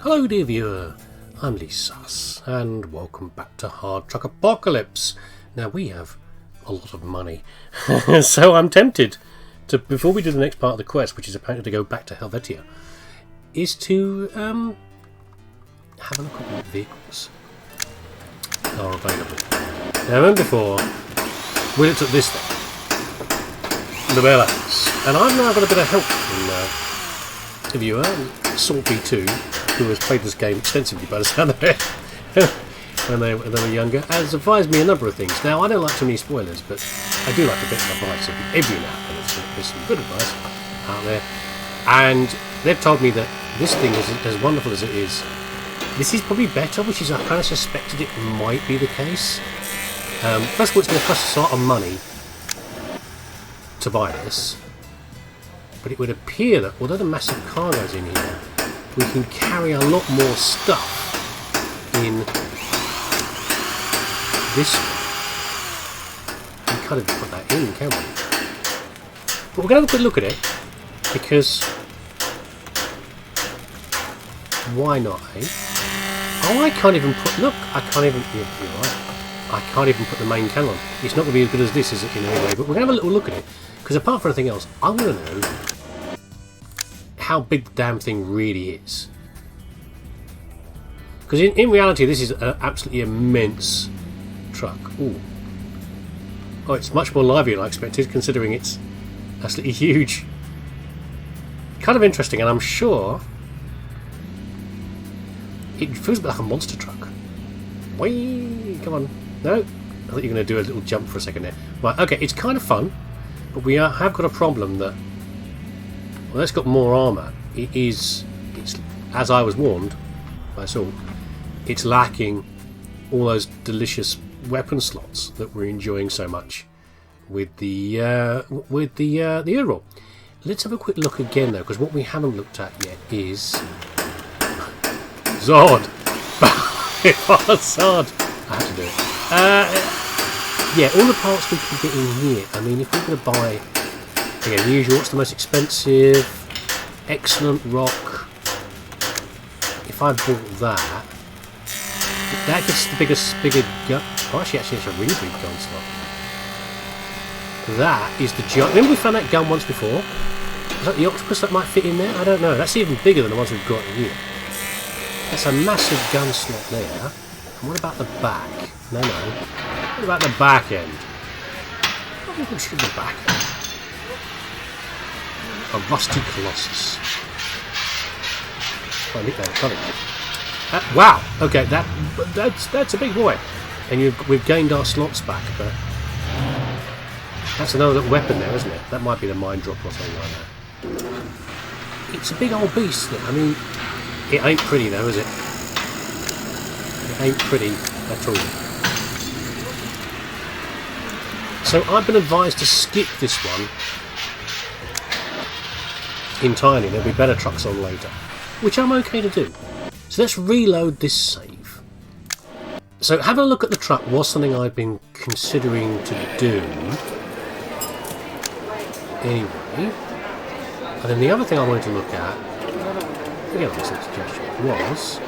Hello dear viewer, I'm leesusss and welcome back to Hard Truck Apocalypse. Now we have a lot of money, so I'm tempted to, before we do the next part of the quest, which is apparently to go back to Helvetia, is to have a look at what vehicles are available. Now remember before, we looked at this thing, the Bellas, and I've now got a bit of help from the viewer, Salty2, who has played this game extensively by the sound of it when they were younger, has advised me a number of things. Now, I don't like too many spoilers, but I do like a bit of advice every now and then. There's some good advice out there. And they've told me that this thing is as wonderful as it is. This is probably better, which is I kind of suspected it might be the case. First of all, it's going to cost us a lot of money to buy this. But it would appear that, although the massive cargo's in here, we can carry a lot more stuff in this one. We can't even put that in, can we? But we're going to have a quick look at it, because why not, eh? Oh, I can't even put, look, I can't even, you're right, I can't even put the main cannon on. It's not going to be as good as this, is it, in any way, but we're going to have a little look at it, because apart from anything else, I want to know how big the damn thing really is. Because in reality, this is an absolutely immense truck. Ooh. Oh, it's much more lively than I expected, considering it's absolutely huge. Kind of interesting, and I'm sure it feels a bit like a monster truck. Whee! Come on. No? I thought you were going to do a little jump for a second there. Right, okay, it's kind of fun, but we have got a problem that, well, it's got more armour. It's as I was warned, I saw, it's lacking all those delicious weapon slots that we're enjoying so much with the Earl. Let's have a quick look again though, because what we haven't looked at yet is Zod. Zod. I have to do it. Yeah, all the parts we can get in here. I mean, if we're going to buy, again, usual, what's the most expensive? Excellent rock. If I bought that, that gets the bigger gun. Oh, actually, it's a really big gun slot. That is the giant. Remember we found that gun once before? Is that the octopus that might fit in there? I don't know. That's even bigger than the ones we've got here. That's a massive gun slot there. And what about the back? No. What about the back end? What do you consider the back end? A rusty colossus. Oh, I think that's funny. Wow. Okay, that's a big boy, and we've gained our slots back, but that's another little weapon there, isn't it? That might be the mine drop or something like that. It's a big old beast. I mean, it ain't pretty though, is it? It ain't pretty at all. So I've been advised to skip this one entirely. There'll be better trucks on later, which I'm okay to do. So let's reload this save. So having a look at the truck was something I'd been considering to do anyway. And then the other thing I wanted to look at, again, this suggestion was,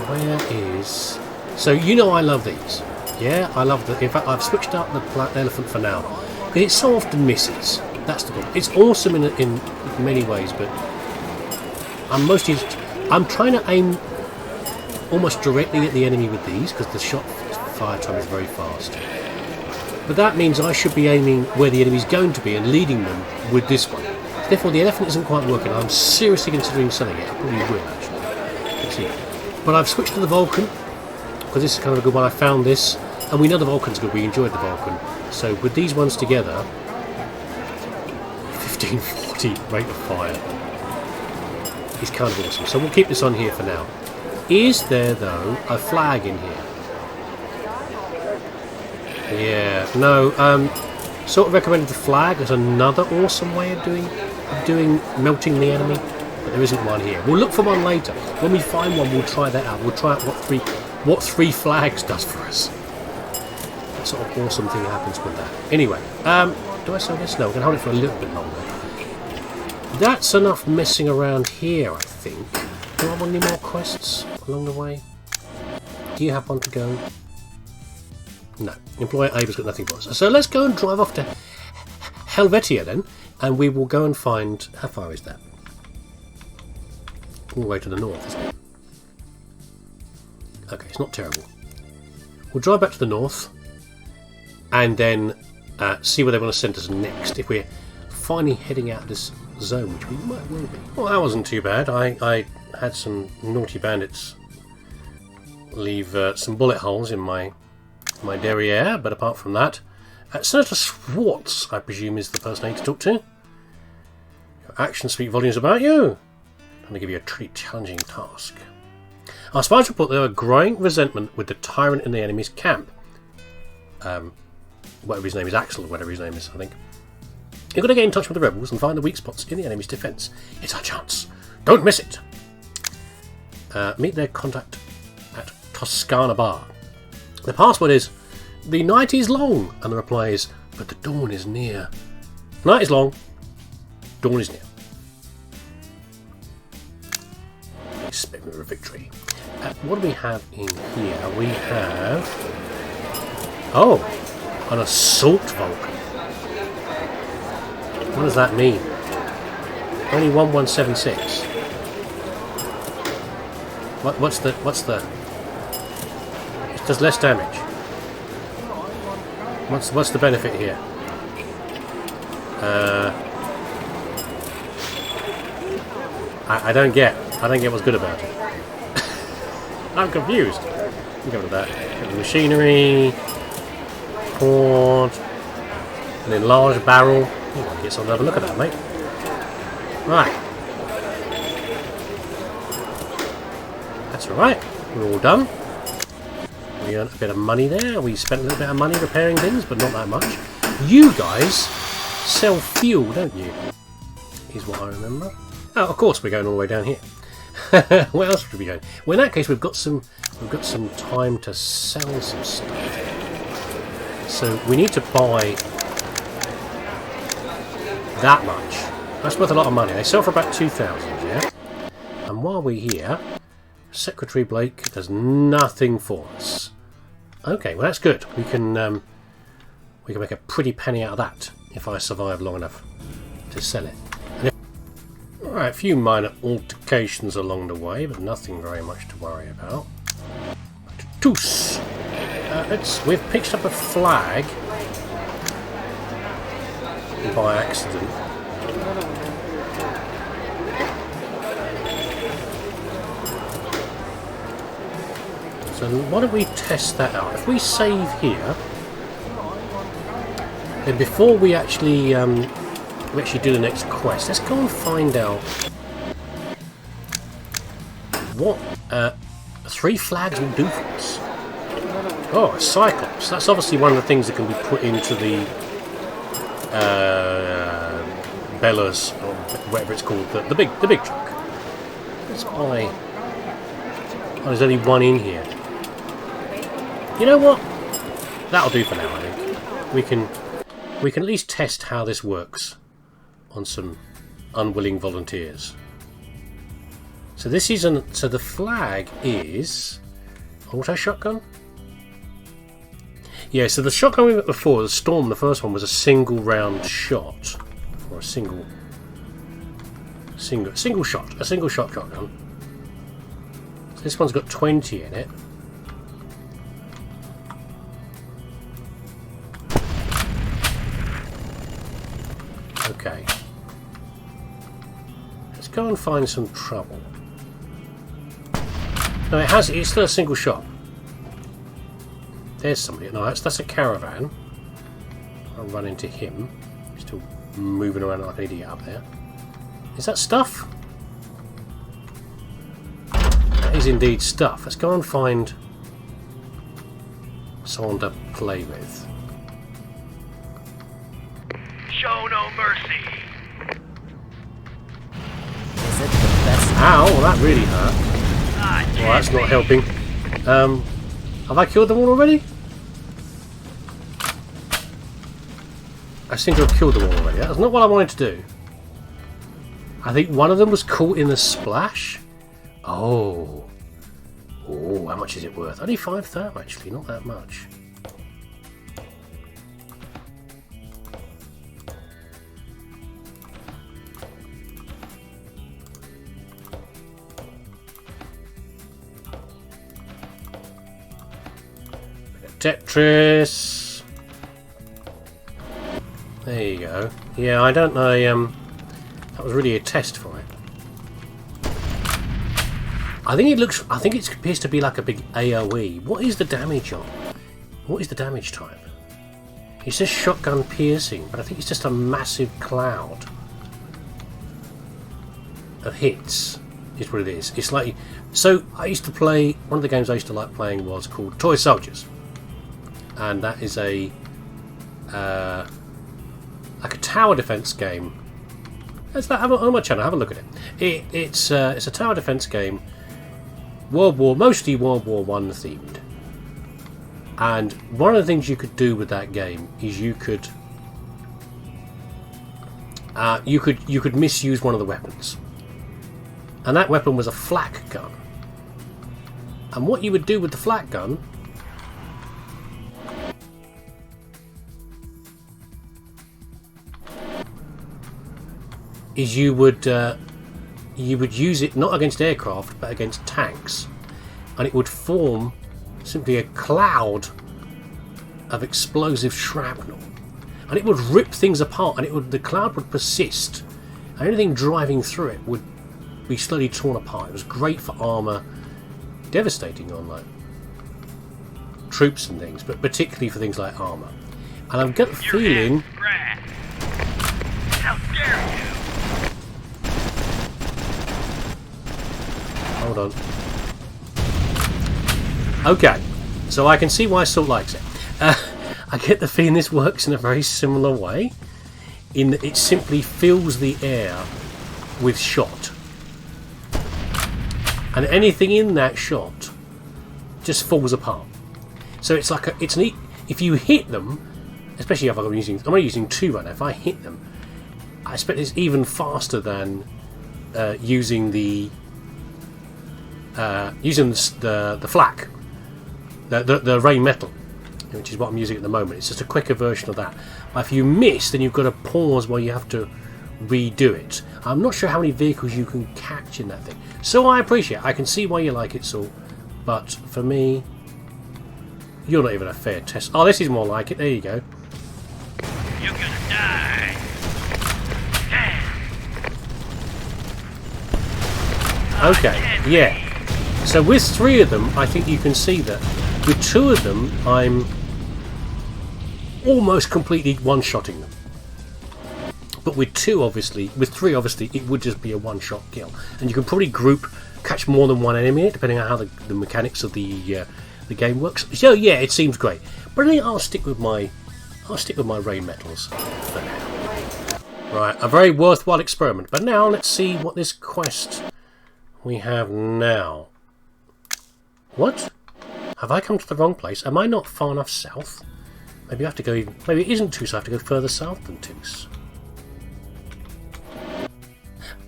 where is, so you know I love these. Yeah, I love the, in fact I've switched out the elephant for now, because it so often misses. That's the problem. It's awesome in many ways, but I'm trying to aim almost directly at the enemy with these, because the shot fire time is very fast. But that means I should be aiming where the enemy's going to be and leading them with this one. Therefore, the elephant isn't quite working. I'm seriously considering selling it. I probably will, actually. Let's see. But I've switched to the Vulcan, because this is kind of a good one. I found this, and we know the Vulcan's good. We enjoyed the Vulcan. So with these ones together, 1540 rate of fire is kind of awesome. So we'll keep this on here for now. Is there, though, a flag in here? Yeah, no. Sort of recommended the flag as another awesome way of doing melting the enemy, but there isn't one here. We'll look for one later. When we find one, we'll try that out. We'll try out what three flags does for us. That sort of awesome thing happens with that. Anyway, do I sell this? No, we're going to hold it for a little bit longer. That's enough messing around here, I think. Do I want any more quests along the way? Do you have one to go? No. Employer Abe's got nothing for us. So let's go and drive off to Helvetia then, and we will go and find... How far is that? All the way to the north, isn't it? Okay, it's not terrible. We'll drive back to the north, and then see where they want to send us next. If we're finally heading out of this zone, which we might well be. Well, that wasn't too bad. I had some naughty bandits leave some bullet holes in my derriere, but apart from that, Senator Swartz, I presume, is the person I need to talk to. Your actions speak volumes about you. I'm going to give you a truly challenging task. Our spies report there are growing resentment with the tyrant in the enemy's camp. Whatever his name is, Axel, or whatever his name is, I think. You've got to get in touch with the rebels and find the weak spots in the enemy's defence. It's our chance. Don't miss it. Meet their contact at Toscana Bar. The password is, the night is long, and the reply is, but the dawn is near. Night is long, dawn is near. Expect a victory. What do we have in here? We have... Oh, an assault Vulcan. What does that mean? Only 1176. What's the... It does less damage. What's the benefit here? I don't get what's good about it. I'm confused. We'll go with that. Get the machinery, cord, an enlarged barrel. Oh, I guess I'll have a look at that, mate. Right. That's alright. We're all done. We earned a bit of money there. We spent a little bit of money repairing things, but not that much. You guys sell fuel, don't you? Is what I remember. Oh, of course, we're going all the way down here. Where else would we go? Well, in that case, we've got some time to sell some stuff. So we need to buy that much. That's worth a lot of money. They sell for about 2,000, yeah. And while we're here, Secretary Blake does nothing for us. Okay, well that's good. We can make a pretty penny out of that if I survive long enough to sell it. Alright, a few minor altercations along the way, but nothing very much to worry about. Toos! We've picked up a flag by accident. So why don't we test that out? If we save here, then before we actually do the next quest, let's go and find out what 3 flags will do for us. Oh, a Cyclops. That's obviously one of the things that can be put into the Bellas, or whatever it's called, the big truck. Let's buy... Oh, there's only one in here. You know what? That'll do for now, I think. We can at least test how this works on some unwilling volunteers. So this isn't... So the flag is... Auto shotgun? Yeah, so the shotgun we got before, the Storm, the first one, was a single round shot. Or a single shot. A single shot shotgun. So this one's got 20 in it. Okay. Let's go and find some trouble. No, it's still a single shot. There's somebody. No, that's a caravan. I'll run into him. He's still moving around like an idiot up there. Is that stuff? That is indeed stuff. Let's go and find someone to play with. Show no mercy. Is it the best? Ow, well, that really hurt. Well, that's not helping. Have I killed them all already? I seem to have killed them all already. That's not what I wanted to do. I think one of them was caught in the splash. Oh. Oh, how much is it worth? Only 5 therm, actually, not that much. Tetris. There you go. Yeah, I don't know. That was really a test for it. I think it appears to be like a big AOE. What is the damage on? What is the damage type? It says shotgun piercing, but I think it's just a massive cloud of hits. Is what it is. It's like, so I used to play, one of the games I used to like playing was called Toy Soldiers. And that is a like a tower defense game. It's that on my channel. Have a look at it. It's a tower defense game, mostly World War One themed. And one of the things you could do with that game is you could misuse one of the weapons, and that weapon was a flak gun. And what you would do with the flak gun is you would use it not against aircraft but against tanks, and it would form simply a cloud of explosive shrapnel, and it would rip things apart, and the cloud would persist, and anything driving through it would be slowly torn apart. It was great for armour, devastating on like troops and things, but particularly for things like armour. And I've got the feeling. How dare you! Hold on. Okay, so I can see why Salt likes it. I get the feeling this works in a very similar way, in that it simply fills the air with shot, and anything in that shot just falls apart. So it's like it's neat. If you hit them, especially if I'm only using 2 right now. If I hit them, I expect it's even faster than using the flak, the rain metal, which is what I'm using at the moment. It's just a quicker version of that. But if you miss, then you've got to pause while you have to redo it. I'm not sure how many vehicles you can catch in that thing. So I appreciate it. I can see why you like it, Saul. But for me, you're not even a fair test. Oh, this is more like it. There you go. You're gonna die. Okay, yeah. So with 3 of them, I think you can see that with 2 of them, I'm almost completely one-shotting them. But with 3, obviously, it would just be a one-shot kill. And you can probably catch more than one enemy, depending on how the mechanics of the game works. So yeah, it seems great. But I think I'll stick with my rain metals for now. Right, a very worthwhile experiment. But now let's see what this quest we have now. What? Have I come to the wrong place? Am I not far enough south? Maybe I have to go. Maybe it isn't Toos. I have to go further south than Toos.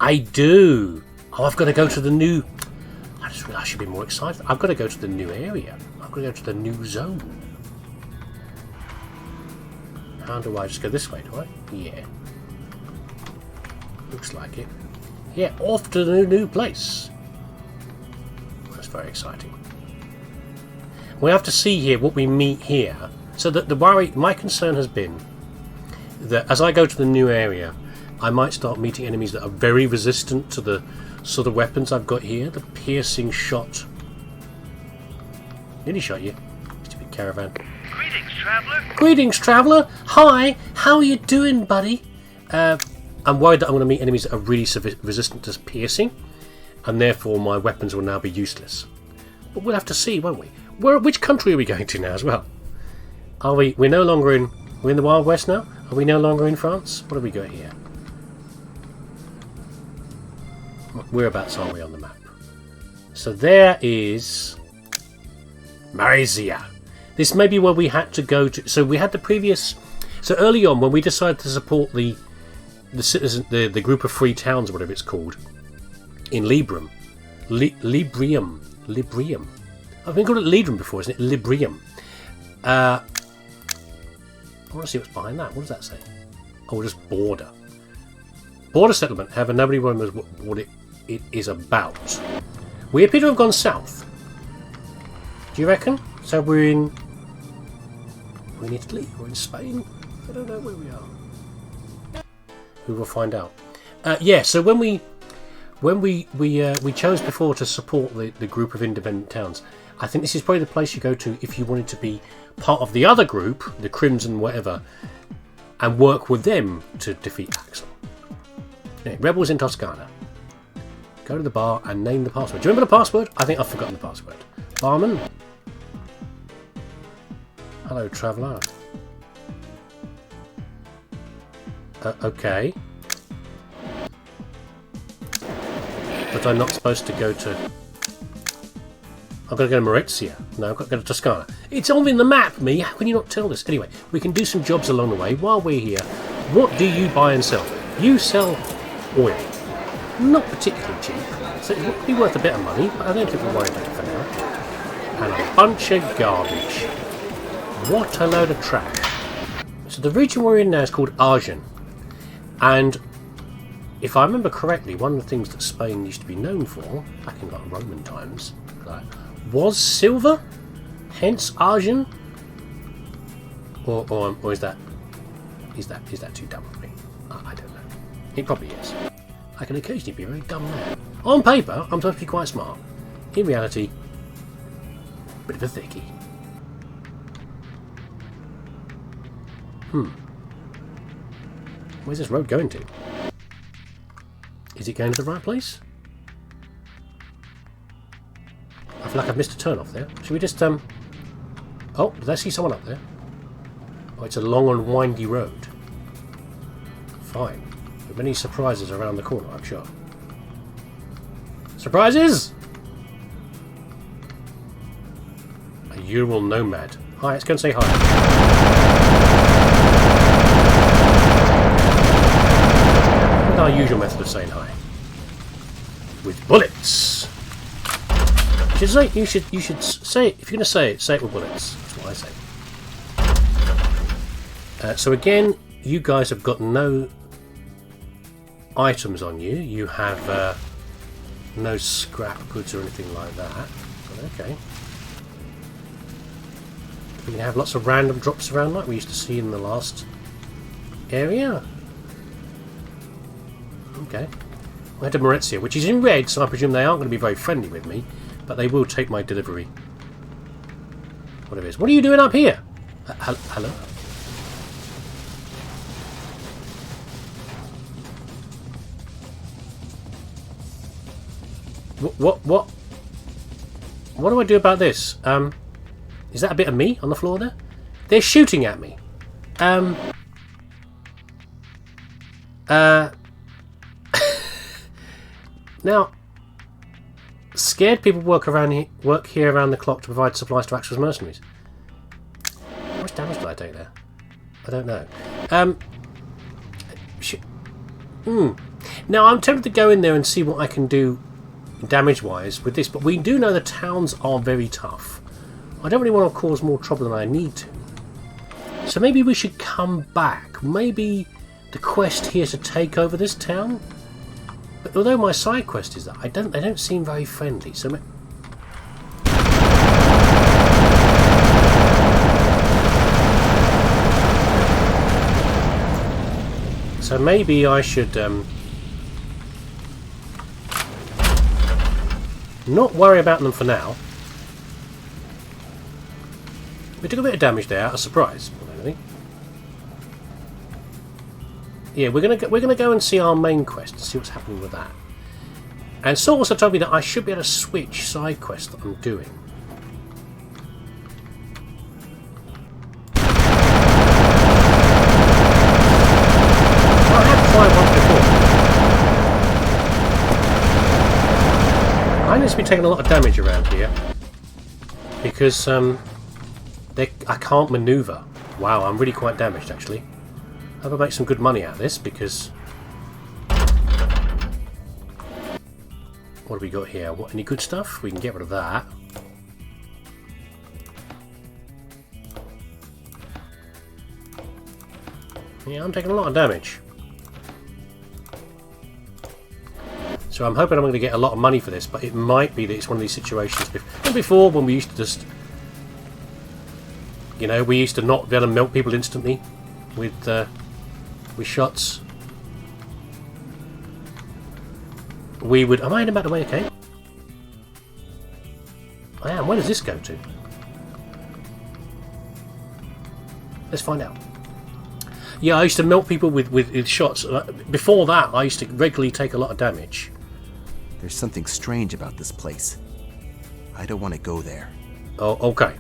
I do. Oh, I've got to go to the new. I just realised I should be more excited. I've got to go to the new area. I've got to go to the new zone. How do I just go this way? Do I? Yeah. Looks like it. Yeah, off to the new place. That's very exciting. We have to see here what we meet here. So that my concern has been that as I go to the new area, I might start meeting enemies that are very resistant to the sort of weapons I've got here. The piercing shot. Nearly shot you, stupid caravan. Greetings, traveler. Greetings, traveller. Hi, how are you doing, buddy? I'm worried that I'm going to meet enemies that are really resistant to piercing, and therefore my weapons will now be useless. But we'll have to see, won't we? Which country are we going to now as well? Are we? We're no longer in. We're in the Wild West now. Are we no longer in France? What have we got here? Whereabouts are we on the map? So there is Malaysia. This may be where we had to go to. So we had the previous. So early on, when we decided to support the the citizen, the group of free towns, or whatever it's called, in Librium. Librium. I've been called it Librium before, isn't it? Librium. I want to see what's behind that. What does that say? Oh, just border. Border settlement. However, nobody remembers what it is about. We appear to have gone south. Do you reckon? So we're in Italy? We're in Spain? I don't know where we are. We will find out. Yeah, so when we chose before to support the group of independent towns, I think this is probably the place you go to if you wanted to be part of the other group, the Crimson whatever, and work with them to defeat Axel. Anyway, Rebels in Toscana. Go to the bar and name the password. Do you remember the password? I think I've forgotten the password. Barman? Hello, traveller. Okay. But I'm not supposed to go to... I've got to go to Maurizia. No, I've got to go to Toscana. It's all in the map, me. How can you not tell this? Anyway, we can do some jobs along the way while we're here. What do you buy and sell? You sell oil. Not particularly cheap. So it would be worth a bit of money, but I don't think we'll worry about it for now. And a bunch of garbage. What a load of trash. So the region we're in now is called Argent. And if I remember correctly, one of the things that Spain used to be known for, back in like Roman times, was silver. Hence Argent. Or is that too dumb for me? I don't know. It probably is. I can occasionally be a very dumb man. On paper, I'm supposed to be quite smart. In reality, bit of a thickie. Where's this road going to? Is it going to the right place? I feel like I've missed a turn off there. Should we just, Oh, did I see someone up there? Oh, it's a long and windy road. Fine. There are many surprises around the corner, I'm sure. Surprises! A Ural nomad. Hi, let's go and say hi. With our usual method of saying hi. With bullets! You should say it. If you're going to say it with bullets. That's what I say. So again, you guys have got no items on you. You have no scrap goods or anything like that. Okay. We can have lots of random drops around like we used to see in the last area. Okay. I had to Maurizia, which is in red, so I presume they aren't going to be very friendly with me, but they will take my delivery. Whatever it is. What are you doing up here? Hello? What do I do about this? Is that a bit of me on the floor there? They're shooting at me. Now, scared people work here around the clock to provide supplies to Axel's mercenaries. How much damage did I take there? I don't know. Now, I'm tempted to go in there and see what I can do damage-wise with this, but we do know the towns are very tough. I don't really want to cause more trouble than I need to. So maybe we should come back. Maybe the quest here is to take over this town? But although my side quest is that, they don't seem very friendly, so... So maybe I should not worry about them for now. We took a bit of damage there, out of surprise, more than anything. Yeah, we're gonna go and see our main quest and see what's happening with that. And Saul also told me that I should be able to switch side quests that I'm doing. I have tried one before. I need to be taking a lot of damage around here because I can't manoeuvre. Wow, I'm really quite damaged actually. I hope I make some good money out of this because What have we got here? What, any good stuff? We can get rid of that. Yeah, I'm taking a lot of damage. So I'm hoping I'm going to get a lot of money for this, but it might be that it's one of these situations. Before, when we used to just... You know, we used to not be able to melt people instantly with shots. We would... Am I in about the way? Okay. I am. Where does this go to? Let's find out. Yeah, I used to melt people with shots. Before that, I used to regularly take a lot of damage. There's something strange about this place. I don't want to go there. Oh, okay.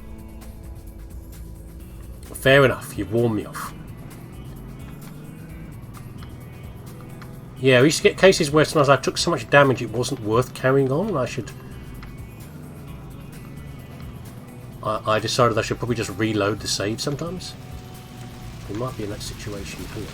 Fair enough. You've warned me off. Yeah, we used to get cases where sometimes I took so much damage it wasn't worth carrying on. I decided I should probably just reload the save sometimes. We might be in that situation here.